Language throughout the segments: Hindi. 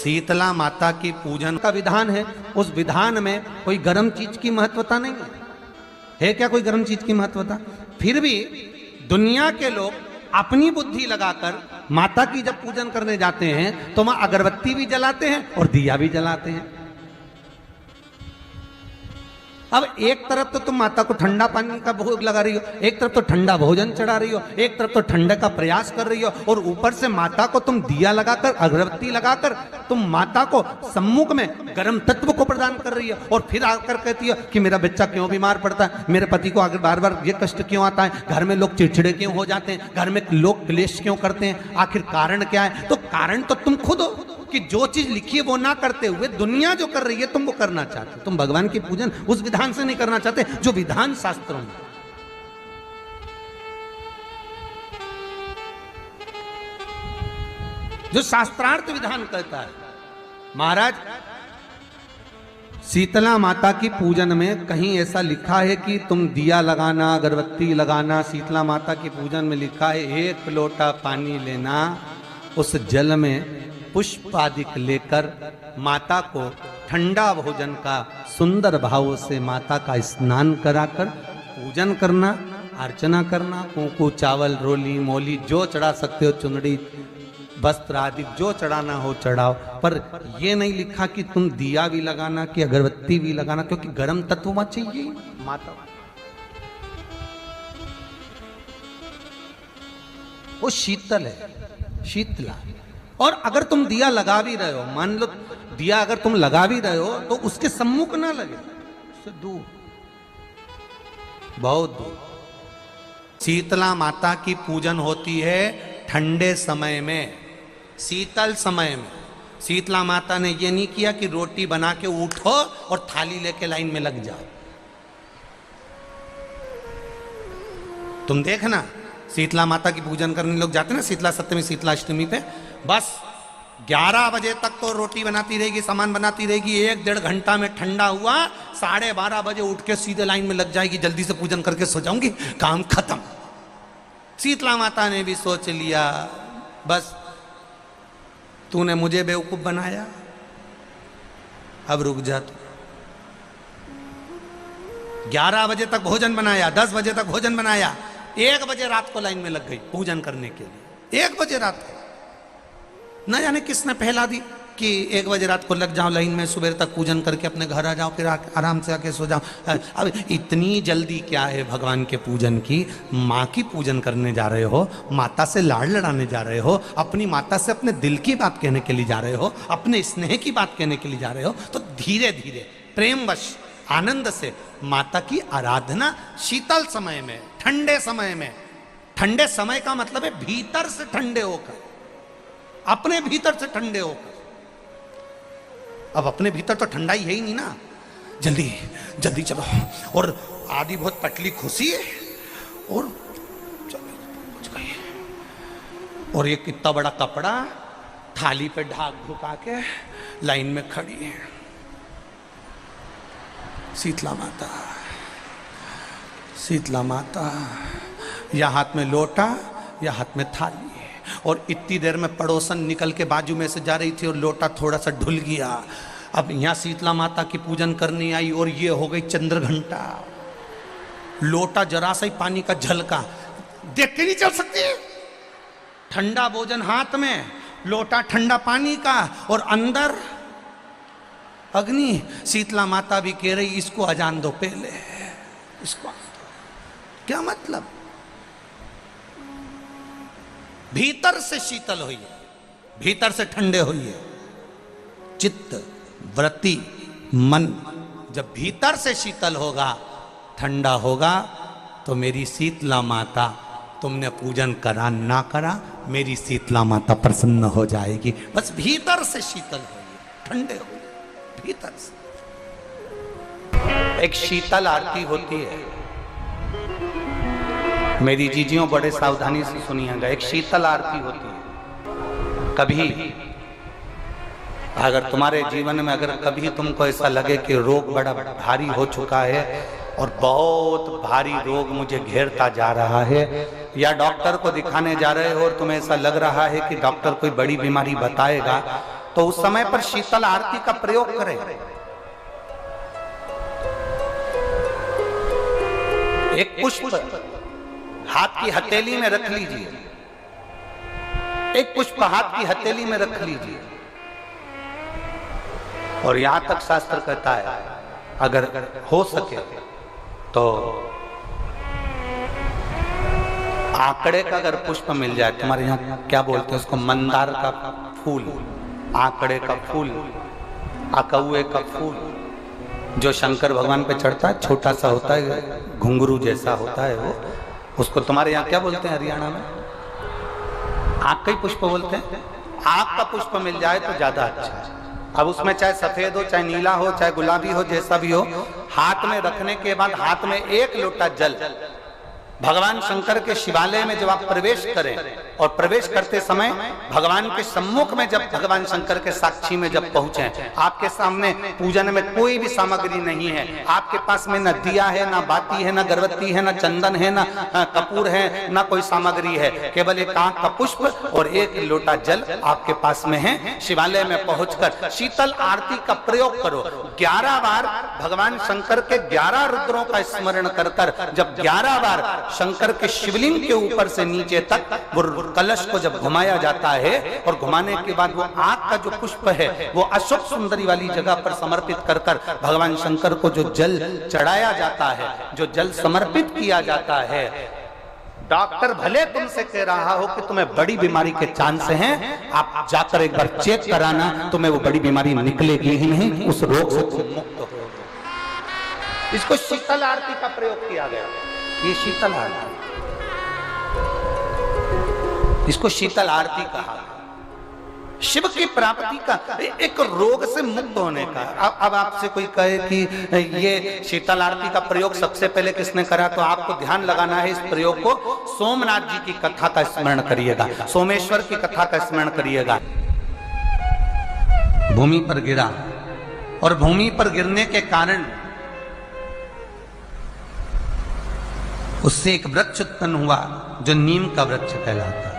शीतला माता की पूजन का विधान है, उस विधान में कोई गर्म चीज की महत्वता नहीं है क्या? कोई गर्म चीज की महत्वता? फिर भी दुनिया के लोग अपनी बुद्धि लगाकर माता की जब पूजन करने जाते हैं तो वहां अगरबत्ती भी जलाते हैं और दिया भी जलाते हैं। अब एक तरफ तो तुम माता को ठंडा पानी का भोग लगा रही हो, एक तरफ तो ठंडा भोजन चढ़ा रही हो, एक तरफ तो ठंडे का प्रयास कर रही हो, और ऊपर से माता को तुम दिया लगाकर अगरबत्ती लगाकर तुम माता को सम्मुख में गर्म तत्व को प्रदान कर रही हो। और फिर आकर कहती हो कि मेरा बच्चा क्यों बीमार पड़ता है, मेरे पति को आगे बार बार ये कष्ट क्यों आता है, घर में लोग चिड़चिड़े क्यों हो जाते हैं, घर में लोग क्लेश क्यों करते हैं, आखिर कारण क्या है? तो कारण तो तुम खुद हो कि जो चीज लिखी है वो ना करते हुए दुनिया जो कर रही है तुम वो करना चाहते हो। तुम भगवान की पूजन उस विधान से नहीं करना चाहते जो विधान शास्त्रों में। जो शास्त्रार्थ विधान कहता है। महाराज, शीतला माता की पूजन में कहीं ऐसा लिखा है कि तुम दिया लगाना, अगरबत्ती लगाना? शीतला माता की पूजन में लिखा है 1 लोटा पानी लेना, उस जल में पुष्प आदि लेकर माता को ठंडा भोजन का सुंदर भाव से माता का स्नान कराकर पूजन करना, अर्चना करना, कुंकू चावल रोली मोली जो चढ़ा सकते हो, चुनरी वस्त्र आदि जो चढ़ाना हो चढ़ाओ। पर यह नहीं लिखा कि तुम दिया भी लगाना कि अगरबत्ती भी लगाना, क्योंकि गर्म तत्व मत चाहिए माता। वो शीतल है, शीतला। और अगर तुम दिया लगा भी रहे हो, मान लो दिया अगर तुम लगा भी रहे हो तो उसके सम्मुख ना लगे, उससे दूर, बहुत दूर। शीतला माता की पूजन होती है ठंडे समय में, शीतल समय में। शीतला माता ने ये नहीं किया कि रोटी बना के उठो और थाली लेके लाइन में लग जाओ। तुम देखना शीतला माता की पूजन करने लोग जाते ना शीतला सप्तमी, शीतला अष्टमी पे, बस 11 बजे तक तो रोटी बनाती रहेगी, सामान बनाती रहेगी, 1-1.5 घंटा में ठंडा हुआ, 12:30 बजे उठ के सीधे लाइन में लग जाएगी, जल्दी से पूजन करके सो जाऊंगी, काम खत्म। शीतला माता ने भी सोच लिया बस तूने मुझे बेवकूफ बनाया, अब रुक जा तू। 11 बजे तक भोजन बनाया, 10 बजे तक भोजन बनाया, 1 बजे रात को लाइन में लग गई पूजन करने के लिए। 1 बजे रात को न जाने किसने पहला दी कि 1 बजे रात को लग जाओ लाइन में, सुबह तक पूजन करके अपने घर आ जाओ, फिर आराम से आके सो जाओ। अब इतनी जल्दी क्या है भगवान के पूजन की? माँ की पूजन करने जा रहे हो, माता से लाड़ लड़ाने जा रहे हो, अपनी माता से अपने दिल की बात कहने के लिए जा रहे हो, अपने स्नेह की बात कहने के लिए जा रहे हो, तो धीरे धीरे प्रेमवश आनंद से माता की आराधना शीतल समय में, ठंडे समय में। ठंडे समय का मतलब है भीतर से ठंडे होकर, अपने भीतर से ठंडे होकर। अब अपने भीतर तो ठंडा ही है ही नहीं ना, जल्दी जल्दी चलो, और आधी बहुत पतली खुशी है, और चलो कुछ कहिए, और ये कितना बड़ा कपड़ा थाली पे ढाक ढुका के लाइन में खड़ी है शीतला माता। शीतला माता, या हाथ में लोटा या हाथ में थाली, और इतनी देर में पड़ोसन निकल के बाजू में से जा रही थी और लोटा थोड़ा सा ढुल गया। अब यहाँ शीतला माता की पूजन करनी आई और ये हो गई चंद्र घंटा, लोटा जरा सा ही पानी का झलका, देख के नहीं चल सकती। ठंडा भोजन हाथ में, लोटा ठंडा पानी का, और अंदर अग्नि। शीतला माता भी कह रही इसको अजान दो पहले, इसको क्या मतलब? भीतर से शीतल होइए, भीतर से ठंडे होइए। चित्त वृत्ति मन जब भीतर से शीतल होगा, ठंडा होगा, तो मेरी शीतला माता, तुमने पूजन करा ना करा, मेरी शीतला माता प्रसन्न हो जाएगी। बस भीतर से शीतल होइए, ठंडे होइए भीतर से। एक शीतल आरती होती है, मेरी जीजियों बड़े सावधानी से सुनिएगा। एक शीतल आरती होती है। कभी अगर तुम्हारे जीवन में अगर कभी तुमको ऐसा लगे कि रोग बड़ा भारी हो चुका है और बहुत भारी रोग मुझे घेरता जा रहा है, या डॉक्टर को दिखाने जा रहे हो और तुम्हें ऐसा लग रहा है कि डॉक्टर कोई बड़ी बीमारी बताएगा, तो उस समय पर शीतल आरती का प्रयोग करें। एक पुष्प हाथ की हथेली में रख लीजिए, एक पुष्प हाथ की हथेली में रख लीजिए, और यहां तक शास्त्र कहता है अगर हो सके तो आंकड़े का अगर पुष्प मिल जाए, तुम्हारे यहाँ क्या बोलते हैं उसको, मंदार का फूल, आंकड़े का फूल, अकौए का फूल, जो शंकर भगवान पे चढ़ता है, छोटा सा होता है, घुंघरू जैसा होता है वो, उसको तुम्हारे यहाँ क्या बोलते हैं हरियाणा में? आंख का ही पुष्प बोलते हैं। आंख का पुष्प मिल जाए तो ज्यादा अच्छा है। अब उसमें चाहे सफेद हो, चाहे नीला हो, चाहे गुलाबी हो, जैसा भी हो, हाथ में रखने के बाद हाथ में एक लोटा जल, भगवान शंकर के शिवालय में जब आप प्रवेश करें, और प्रवेश करते समय भगवान के सम्मुख में जब भगवान शंकर के साक्षी में जब पहुंचे, आपके सामने पूजन में कोई भी सामग्री नहीं है, आपके पास में न दिया है, न बाती है, न गर्भवती है, न चंदन है, न कपूर है, न कोई सामग्री है, केवल एक आंख का पुष्प और एक लोटा जल आपके पास में है। शिवालय में पहुंचकर शीतल आरती का प्रयोग करो। 11 बार भगवान शंकर के 11 रुद्रों का स्मरण कर कर जब 11 बार शंकर के शिवलिंग के ऊपर से नीचे तक वो कलश को जब घुमाया जाता है, और घुमाने के बाद वो आग का जो पुष्प है वो अशोक सुंदरी वाली जगह पर समर्पित कर कर भगवान शंकर को जो जल चढ़ाया जाता है, जो जल समर्पित किया जाता है, डॉक्टर भले तुमसे कह रहा हो कि तुम्हें बड़ी बीमारी के चांस हैं, आप जाकर एक बार चेक कराना, तुम्हें वो बड़ी बीमारी निकलेगी ही नहीं, उस रोग से तुम मुक्त हो। इसको शीतल आरती का प्रयोग किया गया। ये शीतल आरती, इसको शीतल आरती कहा, शिव की प्राप्ति का, एक रोग से मुक्त होने का। अब आपसे कोई कहे कि ये शीतल आरती का प्रयोग सबसे पहले किसने करा, तो आपको ध्यान लगाना है इस प्रयोग को। सोमनाथ जी की कथा का स्मरण करिएगा, सोमेश्वर की कथा का स्मरण करिएगा। भूमि पर गिरा, और भूमि पर गिरने के कारण उससे एक वृक्ष उत्पन्न हुआ जो नीम का वृक्ष कहलाता है,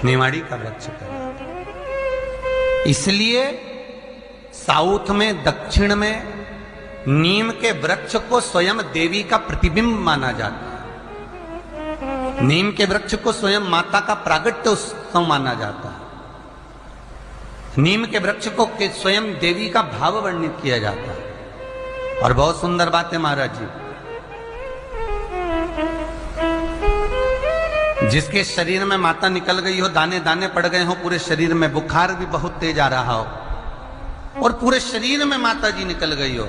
नेवाड़ी का वृक्ष कहलाता है। इसलिए साउथ में, दक्षिण में नीम के वृक्ष को स्वयं देवी का प्रतिबिंब माना जाता है। नीम के वृक्ष को स्वयं माता का प्रागट्य उत्सव माना जाता है। नीम के वृक्ष को स्वयं देवी का भाव वर्णित किया जाता है। और बहुत सुंदर बात है महाराज जी, जिसके शरीर में माता निकल गई हो, दाने दाने पड़ गए हो पूरे शरीर में, बुखार भी बहुत तेज आ रहा हो, और पूरे शरीर में माता जी निकल गई हो,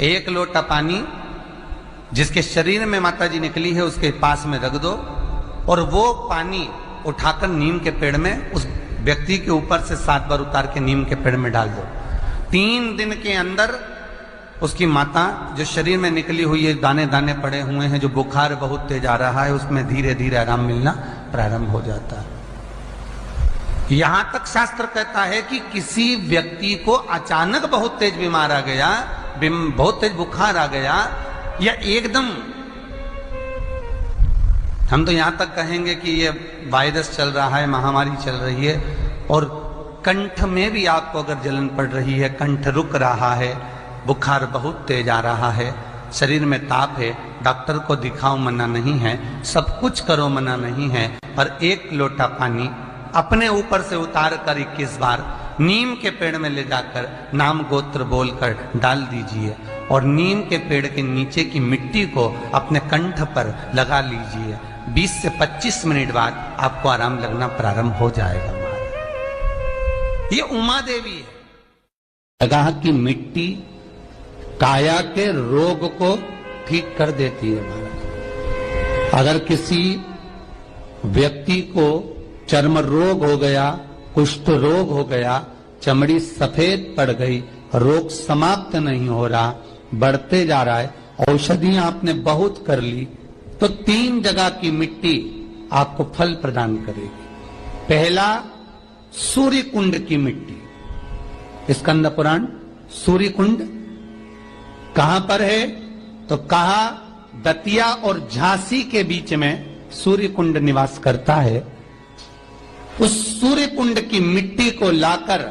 एक लोटा पानी जिसके शरीर में माता जी निकली है उसके पास में रख दो, और वो पानी उठाकर नीम के पेड़ में उस व्यक्ति के ऊपर से 7 बार उतार के नीम के पेड़ में डाल दो। 3 दिन के अंदर उसकी माता जो शरीर में निकली हुई है, दाने दाने पड़े हुए हैं, जो बुखार बहुत तेज आ रहा है, उसमें धीरे धीरे आराम मिलना प्रारंभ हो जाता है। यहां तक शास्त्र कहता है कि किसी व्यक्ति को अचानक बहुत तेज बीमार आ गया, बहुत तेज बुखार आ गया, या एकदम, हम तो यहां तक कहेंगे कि ये वायरस चल रहा है, महामारी चल रही है, और कंठ में भी आपको अगर जलन पड़ रही है, कंठ रुक रहा है, बुखार बहुत तेज आ रहा है, शरीर में ताप है, डॉक्टर को दिखाओ मना नहीं है, सब कुछ करो मना नहीं है, पर एक लोटा पानी अपने ऊपर से उतार कर 21 बार नीम के पेड़ में ले जाकर नाम गोत्र बोलकर डाल दीजिए, और नीम के पेड़ के नीचे की मिट्टी को अपने कंठ पर लगा लीजिए। 20 से 25 मिनट बाद आपको आराम लगना प्रारंभ हो जाएगा। ये उमा देवी है। जगह की मिट्टी काया के रोग को ठीक कर देती है महाराज। अगर किसी व्यक्ति को चर्म रोग हो गया, कुष्ठ रोग हो गया, चमड़ी सफेद पड़ गई, रोग समाप्त नहीं हो रहा, बढ़ते जा रहा है, औषधियां आपने बहुत कर ली, तो 3 जगह की मिट्टी आपको फल प्रदान करेगी। पहला, सूर्य कुंड की मिट्टी। स्कंद पुराण सूर्य कुंड कहां पर है, तो कहा दतिया और झांसी के बीच में सूर्य कुंड निवास करता है। उस सूर्य कुंड की मिट्टी को लाकर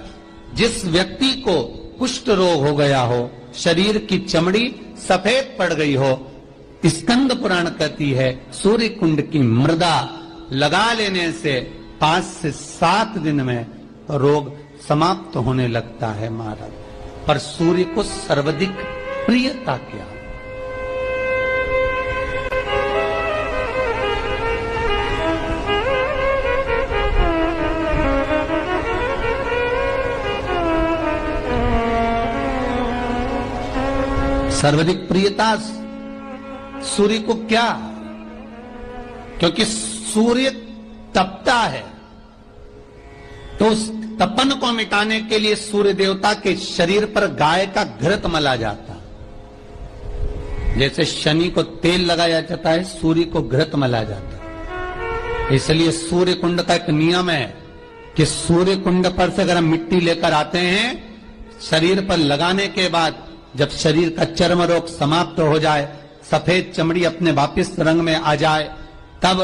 जिस व्यक्ति को कुष्ठ रोग हो गया हो, शरीर की चमड़ी सफेद पड़ गई हो, स्कंद पुराण कहती है सूर्य कुंड की मृदा लगा लेने से 5 से 7 दिन में रोग समाप्त होने लगता है महाराज। पर सूर्य को सर्वाधिक प्रियता क्या? सर्वाधिक प्रियता सूर्य को क्या? क्योंकि सूर्य तपता है, तो उस तपन को मिटाने के लिए सूर्य देवता के शरीर पर गाय का घृत मला जाता। जैसे शनि को तेल लगाया जाता है, सूर्य को घृत मला जाता। इसलिए सूर्य कुंड का एक नियम है कि सूर्य कुंड पर से अगर हम मिट्टी लेकर आते हैं, शरीर पर लगाने के बाद जब शरीर का चर्म रोग समाप्त हो जाए, सफेद चमड़ी अपने वापिस रंग में आ जाए, तब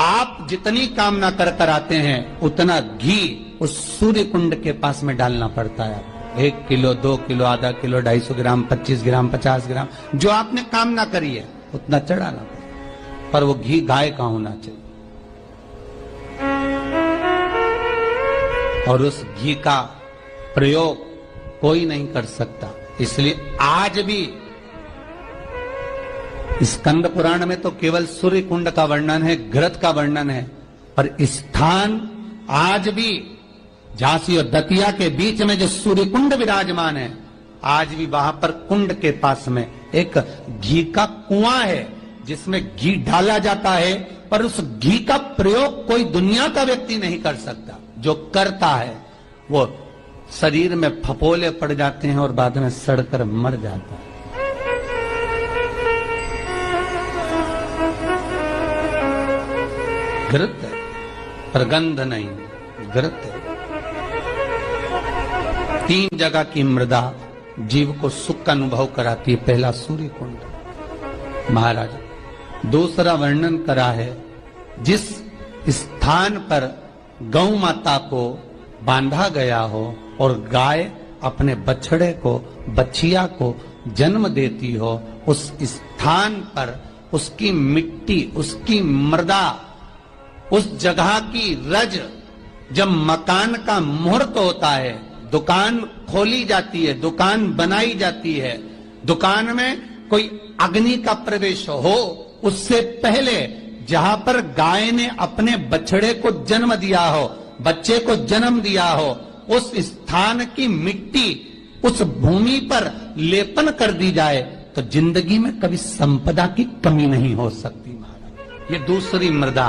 आप जितनी कामना कर आते हैं उतना घी उस सूर्य कुंड के पास में डालना पड़ता है। 1 किलो, 2 किलो, आधा किलो, 250 ग्राम, 25 ग्राम, 50 ग्राम, जो आपने कामना करी है उतना चढ़ाना पड़ता। पर वो घी गाय का होना चाहिए, और उस घी का प्रयोग कोई नहीं कर सकता। इसलिए आज भी स्कंद पुराण में तो केवल सूर्य कुंड का वर्णन है, घृत का वर्णन है, पर स्थान आज भी झांसी और दतिया के बीच में जो सूर्य कुंड विराजमान है, आज भी वहां पर कुंड के पास में एक घी का कुआं है जिसमें घी डाला जाता है, पर उस घी का प्रयोग कोई दुनिया का व्यक्ति नहीं कर सकता। जो करता है वो शरीर में फपोले पड़ जाते हैं और बाद में सड़कर मर जाता है। घृत है, पर गंध नहीं, घृत है। 3 जगह की मृदा जीव को सुख का अनुभव कराती है। पहला सूर्य कुंड महाराज, दूसरा वर्णन करा है जिस स्थान पर गौ माता को बांधा गया हो और गाय अपने बछड़े को, बछिया को जन्म देती हो, उस स्थान पर उसकी मिट्टी, उसकी मृदा, उस जगह की रज, जब मकान का मुहूर्त होता है, दुकान खोली जाती है, दुकान बनाई जाती है, दुकान में कोई अग्नि का प्रवेश हो, उससे पहले जहां पर गाय ने अपने बछड़े को जन्म दिया हो, बच्चे को जन्म दिया हो, उस स्थान की मिट्टी उस भूमि पर लेपन कर दी जाए तो जिंदगी में कभी संपदा की कमी नहीं हो सकती महाराज। ये दूसरी मृदा